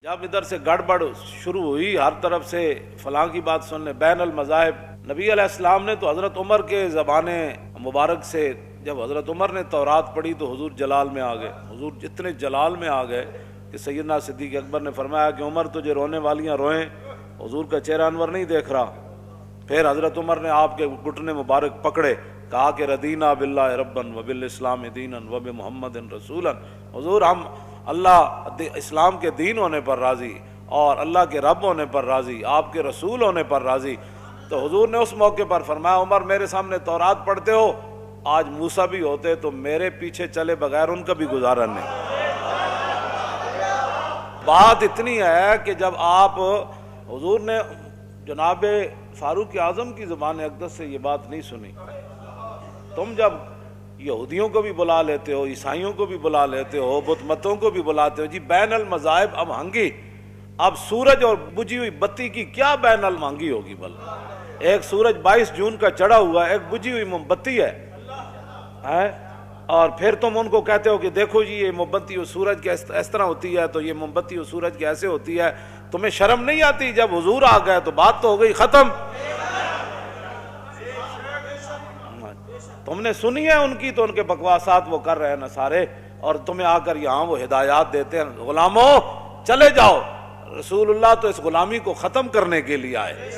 جب ادھر سے گڑبڑ شروع ہوئی، ہر طرف سے فلاں کی بات سننے، بین المذاہب، نبی علیہ السلام نے تو حضرت عمر کے زبان مبارک سے جب حضرت عمر نے تورات پڑھی تو حضور جلال میں آ گئے، حضور اتنے جلال میں آ گئے کہ سیدنا صدیق اکبر نے فرمایا کہ عمر تجھے رونے والیاں روئیں، حضور کا چہرہ انور نہیں دیکھ رہا۔ پھر حضرت عمر نے آپ کے گھٹنے مبارک پکڑے، کہا کہ ردینا باللہ ربن وبالاسلام دینا وبمحمد رسولا، حضور ہم اللہ اسلام کے دین ہونے پر راضی اور اللہ کے رب ہونے پر راضی، آپ کے رسول ہونے پر راضی۔ تو حضور نے اس موقع پر فرمایا عمر میرے سامنے تورات پڑھتے ہو، آج موسیٰ بھی ہوتے تو میرے پیچھے چلے بغیر ان کا بھی گزارا نہیں۔ بات اتنی ہے کہ جب آپ حضور نے جناب فاروق اعظم کی زبان اقدس سے یہ بات نہیں سنی، تم جب یہودیوں کو بھی بلا لیتے ہو، عیسائیوں کو بھی بلا لیتے ہو، بت متوں کو بھی بلاتے ہو، جی بین المذاہب اب ہنگی، اب سورج اور بجھی ہوئی بتی کی کیا بین المہنگی ہوگی؟ بل ایک سورج 22 جون کا چڑھا ہوا ہے، ایک بجھی ہوئی موم بتی ہے، اور پھر تم ان کو کہتے ہو کہ دیکھو جی یہ موم بتی و سورج کے اس طرح ہوتی ہے، تو یہ موم بتی و سورج کی ایسے ہوتی ہے۔ تمہیں شرم نہیں آتی؟ جب حضور آ گئے تو بات تو ہو گئی ختم۔ تم نے سنی ہے ان کی، تو ان کے بکواسات وہ کر رہے ہیں نصارے، اور تمہیں آ کر یہاں وہ ہدایات دیتے ہیں، غلاموں چلے جاؤ۔ رسول اللہ تو اس غلامی کو ختم کرنے کے لیے آئے۔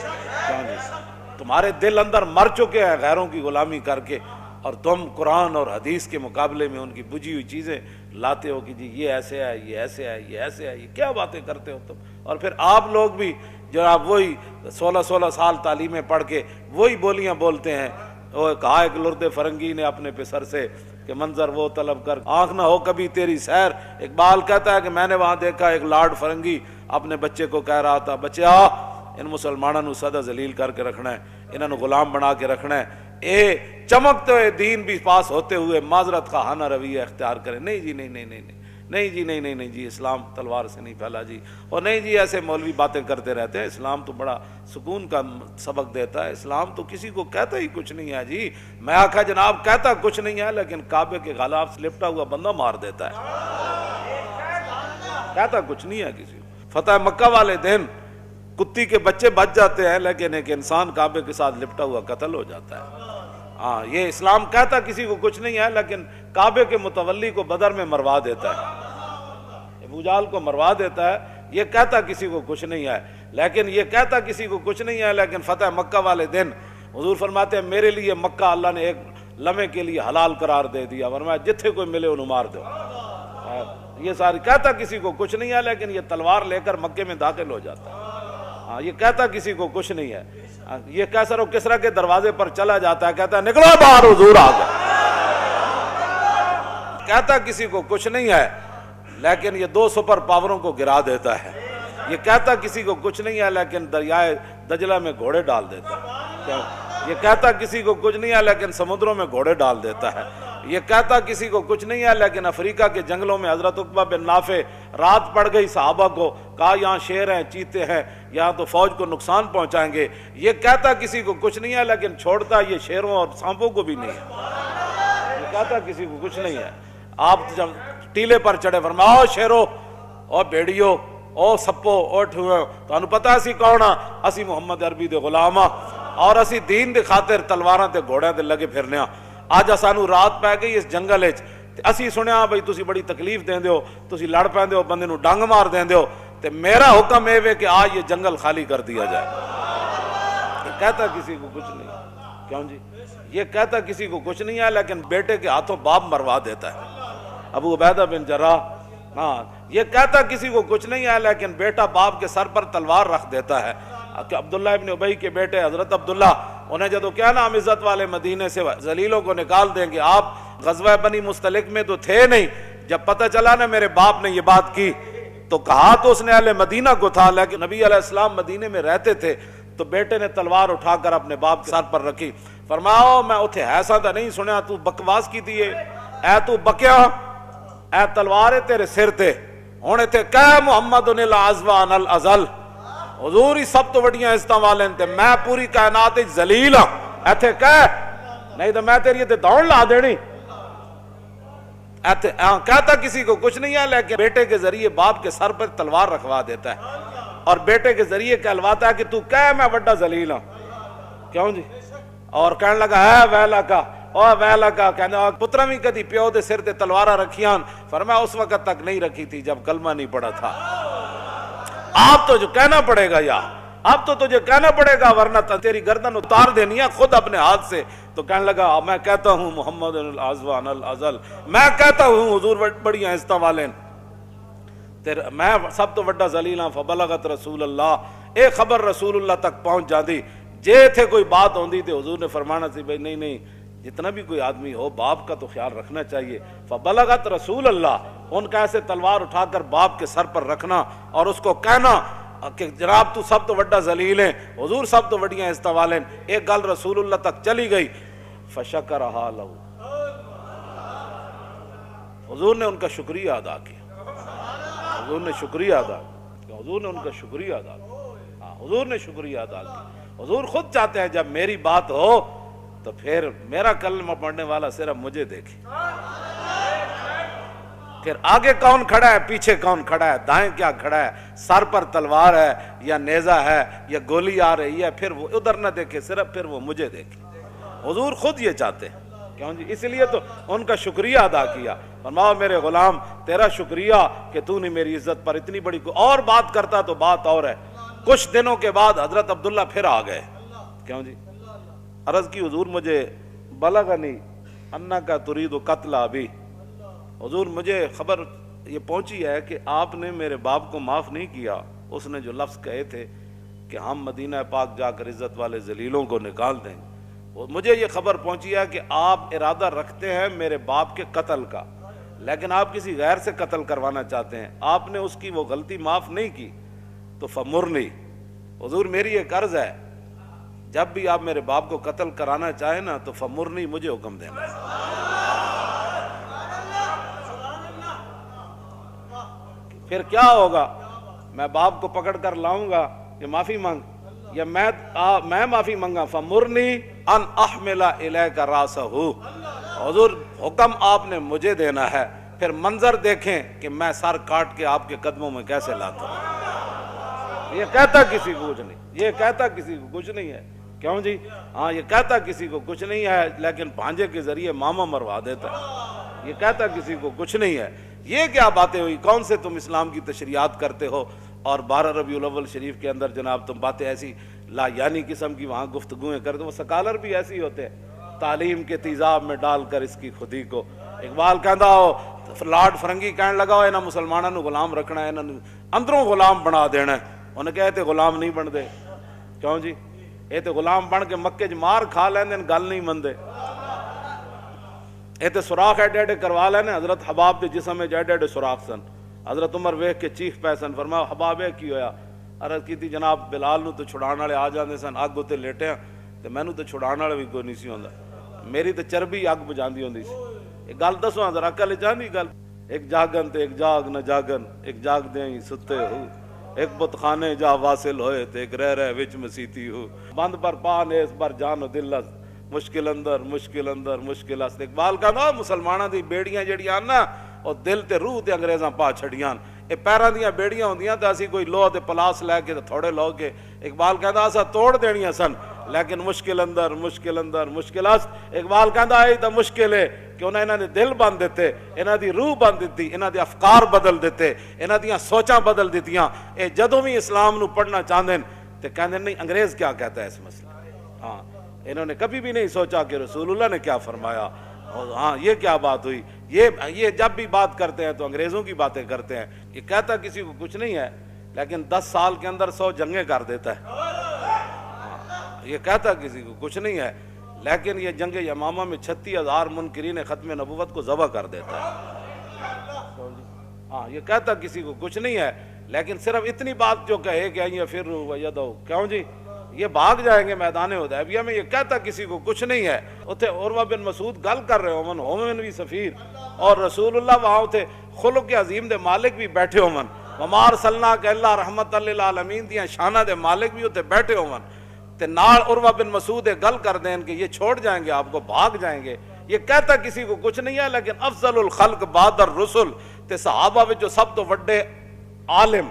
تمہارے دل اندر مر چکے ہیں غیروں کی غلامی کر کے، اور تم قرآن اور حدیث کے مقابلے میں ان کی بجھی ہوئی چیزیں لاتے ہو کہ جی یہ ایسے ہے، یہ ایسے ہے، یہ ایسے ہے، یہ کیا باتیں کرتے ہو تم؟ اور پھر آپ لوگ بھی جناب وہی 16 سال تعلیمیں پڑھ کے وہی بولیاں بولتے ہیں۔ وہ کہا ایک لرد فرنگی نے اپنے پہ سر سے کہ منظر وہ طلب کر آنکھ نہ ہو کبھی تیری سیر۔ اقبال کہتا ہے کہ میں نے وہاں دیکھا ایک لارڈ فرنگی اپنے بچے کو کہہ رہا تھا، بچے آ ان مسلمانوں نو سدا ذلیل کر کے رکھنا ہے، انہوں نے غلام بنا کے رکھنا ہے، اے چمکتے ہوئے دین بھی پاس ہوتے ہوئے معذرت کا ہانہ رویہ اختیار کریں۔ نہیں جی نہیں نہیں نہیں نہیں جی نہیں نہیں نہیں جی، اسلام تلوار سے نہیں پھیلا جی، اور نہیں جی ایسے مولوی باتیں کرتے رہتے ہیں، اسلام تو بڑا سکون کا سبق دیتا ہے، اسلام تو کسی کو کہتا ہی کچھ نہیں ہے جی۔ میں آکھا جناب کہتا کچھ نہیں ہے، لیکن کعبے کے غلاف سے لپٹا ہوا بندہ مار دیتا ہے، کہتا کچھ نہیں ہے کسی کو۔ فتح مکہ والے دن کتی کے بچے بچ جاتے ہیں، لیکن ایک انسان کعبے کے ساتھ لپٹا ہوا قتل ہو جاتا ہے۔ ہاں یہ اسلام کہتا کسی کو کچھ نہیں ہے، لیکن کعبے کے متولی کو بدر میں مروا دیتا ہے، ابو جہل کو مروا دیتا ہے۔ یہ کہتا کسی کو کچھ نہیں ہے، لیکن یہ کہتا کسی کو کچھ نہیں ہے، لیکن فتح مکہ والے دن حضور فرماتے ہیں میرے لیے مکہ اللہ نے ایک لمحے کے لیے حلال قرار دے دیا، فرمایا جتھے کوئی ملے انہوں مار دو۔ یہ ساری کہتا کسی کو کچھ نہیں ہے، لیکن یہ تلوار لے کر مکے میں داخل ہو جاتا ہے۔ ہاں یہ کہتا کسی کو کچھ نہیں ہے، یہ کیسر و کسرا کے دروازے پر چلا جاتا ہے، کہتا ہے نکلو باہر حضور آ گئے۔ کہتا کسی کو کچھ نہیں ہے، لیکن یہ 2 سپر پاوروں کو گرا دیتا ہے۔ یہ کہتا کسی کو کچھ نہیں ہے، لیکن دریائے دجلہ میں گھوڑے ڈال دیتا ہے۔ یہ کہتا کسی کو کچھ نہیں ہے، لیکن سمندروں میں گھوڑے ڈال دیتا ہے۔ یہ کہتا کسی کو کچھ نہیں ہے، لیکن افریقہ کے جنگلوں میں حضرت عقبہ بن نافع رات پڑ گئی، صحابہ کو کہا یہاں شیر ہیں، چیتے ہیں، یہاں تو فوج کو نقصان پہنچائیں گے۔ یہ کہتا کسی کو کچھ نہیں ہے، لیکن چھوڑتا یہ شیروں اور سانپوں کو بھی نہیں ہے۔ یہ کہتا کسی کو کچھ نہیں ہے۔ آپ جب ٹیلے پر چڑھے فرمایا او شیرو، او بیڑیو، او سپو، او ٹھوئے، تو انہوں پتا اسی کون ہاں؟ اسی محمد عربی دے غلامہ، اور اسی دین دے خاطر تلواراں تے گھوڑیاں تے لگے پھرنے ہاں۔ آج سانو رات پہ گئی اس جنگل وچ، اسی سنیا بھئی تسی بڑی تکلیف دیندے ہو، تسی لڑ پیندے ہو، بندے نو ڈنگ مار دیندے ہو، تے میرا حکم ہے کہ آج یہ جنگل خالی کر دیا جائے۔ یہ کہتا کسی کو کچھ نہیں، کیوں جی؟ یہ کہتا کسی کو کچھ نہیں ہے، لیکن بیٹے کے ہاتھوں باپ مروا دیتا ہے۔ ابو عبیدہ بن جراح، ہاں یہ کہتا کسی کو کچھ نہیں ہے، لیکن بیٹا باپ کے سر پر تلوار رکھ دیتا ہے۔ کہ عبداللہ ابن ابی کے بیٹے حضرت عبداللہ، انہیں جدو کیا نا ہم عزت والے مدینے سے ذلیلوں کو نکال دیں گے، آپ غزوہ بنی مستلق میں تو تھے نہیں، جب پتہ چلا نا میرے باپ نے یہ بات کی تو کہا تو اس نے اہل مدینہ کو تھا، لیکن نبی علیہ السلام مدینے میں رہتے تھے، تو بیٹے نے تلوار اٹھا کر اپنے باپ کے سر پر رکھی، فرمایا میں اتھے ایسا تھا نہیں سنیا تو بکواس کی تھی، اے تو بکیا، اے تلوار تیرے سر تے ہونے تھے کہ محمد العزوان الازل، حضور ہی سب تو وڈیاں عزتاں والے تے میں پوری کائنات وچ ذلیل ہاں، ایتھے کہ نہیں تو میں تیری تے دوڑ لا دینی۔ کہتا کسی کو کچھ نہیں ہے، لیکن بیٹے کے ذریعے باپ کے سر پر تلوار رکھوا دیتا ہے اور بیٹے کے ذریعے کہلواتا ہے کہ تو کہہ میں بڑا ذلیل ہوں. کیوں جی؟ اور کہنے لگا ہے ویلا کا اور ویلا کا، کہنے پترا بھی کدی پیو دے سر تے تلوارا رکھیاں؟ فرمایا اس وقت تک نہیں رکھی تھی جب کلمہ نہیں پڑا تھا. آپ تو جو کہنا پڑے گا یا اب تو تجھے کہنا پڑے گا، ورنہ تیری گردن اتار دینی ہے خود اپنے ہاتھ سے. تو کہنے لگا میں کہتا ہوں محمد الازوان الازل، میں کہتا ہوں حضور بڑی عزتاں والے میں سب تو وڈا ذلیل ہاں. فبلغت رسول اللہ، اے خبر رسول اللہ تک پہنچ جاندی. جے تھے کوئی بات ہوندی تے حضور نے فرمانا سی بھائی نہیں نہیں، جتنا بھی کوئی آدمی ہو باپ کا تو خیال رکھنا چاہیے. فبلغت رسول اللہ، ان کا ایسے تلوار اٹھا کر باپ کے سر پر رکھنا اور اس کو کہنا کہ جناب تو سب تو وڈا ذلیل ہیں، حضور سب تو وڈیاں عزتاں والے ہیں. ایک گل رسول اللہ تک چلی گئی. فشکرہا لہو، حضور نے ان کا شکریہ ادا کیا. حضور نے شکریہ ادا کیا، حضور نے ان کا شکریہ ادا کیا. حضور نے شکریہ ادا کیا. حضور خود چاہتے ہیں جب میری بات ہو تو پھر میرا کلمہ پڑھنے والا صرف مجھے دیکھے. پھر آگے کون کھڑا ہے، پیچھے کون کھڑا ہے، دائیں کیا کھڑا ہے، سر پر تلوار ہے یا نیزہ ہے یا گولی آ رہی ہے، پھر وہ ادھر نہ دیکھے، صرف پھر وہ مجھے دیکھے. حضور خود یہ چاہتے ہیں. کیوں جی؟ اس لیے تو ان کا شکریہ ادا کیا. فرماؤ میرے غلام تیرا شکریہ کہ تو نے میری عزت پر اتنی بڑی اور بات کرتا تو بات اور ہے. کچھ دنوں کے بعد حضرت عبداللہ پھر آ گئے. کیوں جی؟ عرض کی حضور مجھے بلغنی انکا ترید قتل ابی، حضور مجھے خبر یہ پہنچی ہے کہ آپ نے میرے باپ کو معاف نہیں کیا. اس نے جو لفظ کہے تھے کہ ہم مدینہ پاک جا کر عزت والے ذلیلوں کو نکال دیں، مجھے یہ خبر پہنچی ہے کہ آپ ارادہ رکھتے ہیں میرے باپ کے قتل کا، لیکن آپ کسی غیر سے قتل کروانا چاہتے ہیں. آپ نے اس کی وہ غلطی معاف نہیں کی. تو فمرنی، حضور میری ایک عرض ہے، جب بھی آپ میرے باپ کو قتل کرانا چاہیں نا تو فمرنی، مجھے حکم دینا. پھر کیا ہوگا؟ میں باپ کو پکڑ کر لاؤں گا کہ معافی مانگ، یا میں معافی مانگا. فمرنی ان احمل الیک راسہ، حضور حکم آپ نے مجھے دینا ہے. پھر منظر دیکھیں کہ میں سر کاٹ کے آپ کے قدموں میں کیسے لاتا ہوں. یہ کہتا کسی کو کچھ نہیں، یہ کہتا کسی کو کچھ نہیں ہے. کیوں جی؟ ہاں یہ کہتا کسی کو کچھ نہیں ہے، لیکن بھانجے کے ذریعے ماما مروا دیتا ہے. یہ کہتا کسی کو کچھ نہیں ہے. یہ کیا باتیں ہوئی؟ کون سے تم اسلام کی تشریعات کرتے ہو اور 12 ربیع الاول شریف کے اندر جناب تم باتیں ایسی لا یعنی قسم کی وہاں گفتگویں کرتے. وہ سکالر بھی ایسی ہوتے ہیں، تعلیم کے تیزاب میں ڈال کر اس کی خودی کو. اقبال کہندا ہو، لارڈ فرنگی کہنے لگا ہو انہاں مسلمانوں نو غلام رکھنا ہے، انہاں اندروں غلام بنا دینا ہے. انہیں کہتے غلام نہیں بن دے. کیوں جی؟ یہ تو غلام بن کے مکے چ مار کھا لیندے، گل نہیں مندے. یہ تو سوراخ ایڈے ایڈے کروا لینے. حضرت حباب کے جسم میں ایڈے ایڈے سوراخ سن. حضرت عمر ویکھ کے چیخ پے سن، فرمایا حباب کی ہویا؟ عرض کی جناب بلال نو تو چھڑان والے آ جاندے سن، اگ تے لیٹے تے مینوں تو چھڑان والے بھی کوئی نہیں سی ہوندا. میری تو چربی اگ بجاندی ہوندی سی. ایک گل دسو ذرا عقل چاندی گل. ایک جاگن تے ایک جاگ نہ جاگن، ایک جاگ دیں ستے ہو، ایک بت خانے جا واصل ہوئے تے ایک رہ وچ مسیتی ہو. بند پر پا نیس پر جان و دل مشکل اندر مشکل اندر مشکل است. اقبال کہندا مسلماناں دی بیڑیاں جڑیاں نا او دل تے روح تے انگریزاں پا چھڑیاں. اے پیراں دیاں بیڑیاں ہوندیاں تے اسی کوئی لوہ تے پلاس لے کے تے تھوڑے لو کے. اقبال کہندا اسا توڑ دینیاں سن، لیکن مشکل اندر مشکل است. اقبال کہندا اے تے مشکل ہے کہ انہاں نے دل بند دیتے، انہاں دی روح بند دتی، انہاں دے افکار بدل دیتے، انہاں دیاں سوچاں بدل دتیاں. اے جدوں بھی اسلام نو پڑھنا چاہندے تے کہندے نہیں انگریز کیا کہتا ہے اس مسئلے. ہاں انہوں نے کبھی بھی نہیں سوچا کہ رسول اللہ نے کیا فرمایا. ہاں یہ کیا بات ہوئی؟ یہ جب بھی بات کرتے ہیں تو انگریزوں کی باتیں کرتے ہیں. یہ کہتا کسی کو کچھ نہیں ہے، لیکن 10 سال کے اندر 100 جنگیں کر دیتا ہے. یہ کہتا کسی کو کچھ نہیں ہے، لیکن یہ جنگ یمامہ میں 36,000 منکرین ختم نبوت کو ذبح کر دیتا ہے. ہاں یہ کہتا کسی کو کچھ نہیں ہے، لیکن صرف اتنی بات جو کہے کہ یہ پھر ویدو، کیوں جی یہ بھاگ جائیں گے میدان حدیبیہ میں. یہ کہتا کسی کو کچھ نہیں ہے. اتھے عروہ بن مسعود گل کر رہے ہومن بھی سفیر، اور رسول اللہ وہاں تھے خلق عظیم دے مالک بھی بیٹھے ہومن، ومار صلنا کہ اللہ رحمت للعالمین دیاں شانہ دے مالک بھی اتھے بیٹھے ہومن. تے نال عروہ بن مسعود گل کر دیں کہ یہ چھوڑ جائیں گے آپ کو، بھاگ جائیں گے. یہ کہتا کسی کو کچھ نہیں ہے، لیکن افضل الخلق بعد الرسل تے صحابہ وچ جو سب تو وڈے عالم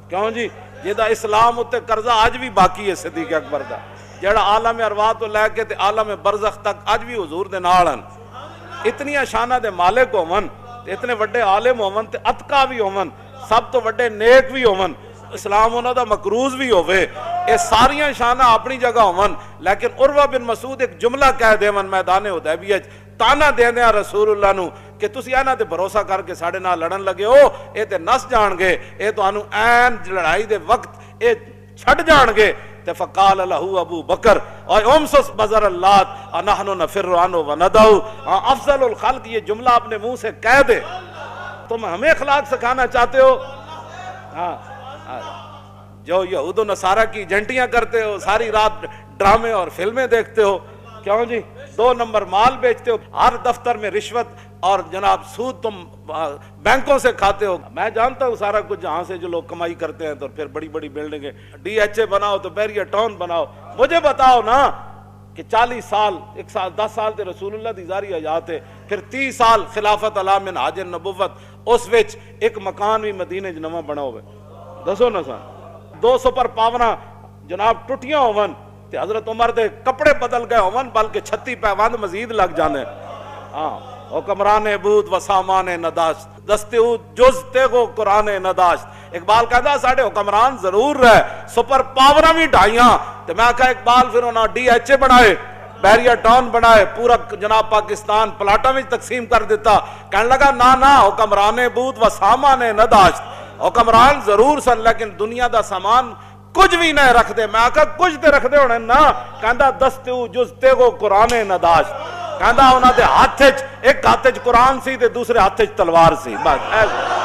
کیوں جی جہاں اسلام اتنے قرضہ اج بھی باقی ہے صدیق اکبر دا، جہاں عالم ارواح تو لے کے تے عالم برزخ تک اج بھی حضور دے نال ہن، اتنی شانہ دے مالک ہون، اتنے وڈے عالم ہون تے اتقا بھی ہون، سب تو وڈے نیک بھی ہون، اسلام انہاں دا مقروض بھی ہوئے، یہ ساریاں شانہ اپنی جگہ ہون، لیکن عروہ بن مسعود ایک جملہ کہہ دیون میدان حدیبیہ تانا دے دیا رسول اللہ نو کہ تسی اینا تے بھروسہ کر کے ساڑے نال لڑن لگے ہو، اے تے نس جان گے، اے تو انو این لڑائی دے وقت اے چھٹ جان گے، تے فقال لہو ابو بکر اور امسس بزر اللہ انہنو نفر عنو وندعو، افضل الخلق یہ جملہ اپنے منہ سے کہہ دے۔ تم ہمیں اخلاق سکھانا چاہتے ہو؟ جو یہود و نصارہ کی ایجنٹیاں کرتے ہو، ساری رات ڈرامے اور فلمیں دیکھتے ہو، کیوں جی 2 نمبر مال بیچتے ہو، ہر دفتر میں رشوت اور جناب سود تم بینکوں سے کھاتے ہو، میں جانتا ہوں سارا کچھ جہاں سے جو لوگ کمائی کرتے ہیں، تو پھر بڑی بڑی بلڈنگیں ڈی ایچ اے بناؤ تو بیریا ٹاؤن بناؤ، مجھے بتاؤ نا کہ 40 سال 10 سال تے رسول اللہ دی زاری حیات ہے، پھر 30 سال خلافت علی من حاج النبوت، اس وچ ایک مکان بھی مدینے چ نواں بنا ہوئے، دسو نا سا 2 سپر پاوراں جناب ٹوٹیاں ہون تے حضرت عمر دے کپڑے بدل گئے ہون، بلکہ 36 پیوند مزید لگ جانے، ہاں حکمران بود و سامان نداشت دستے جز تیغو قرآن نداشت۔ اقبال کہتا ساڑھے حکمران ضرور رہے، سپر پاوراں بھی ڈھائیاں، تو میں کہا اقبال پھر انہاں ڈی ایچ اے بنائے، بیریا ٹاؤن بنائے، پورا جناب پاکستان پلاٹا میں تقسیم کر دیتا، کہنے لگا نا حکمران بود و سامان نداشت، حکمران ضرور سن لیکن دنیا دا سامان کچھ بھی نہیں رکھ دے، میں کہا کچھ تے رکھ دے ہونے نا، کہندا دستے جز تیغو قرآن نداشت، کہندا انہاں دے ہاتھ ایک ہاتھ قرآن سی تے دوسرے ہاتھ تلوار سی، بس ایسا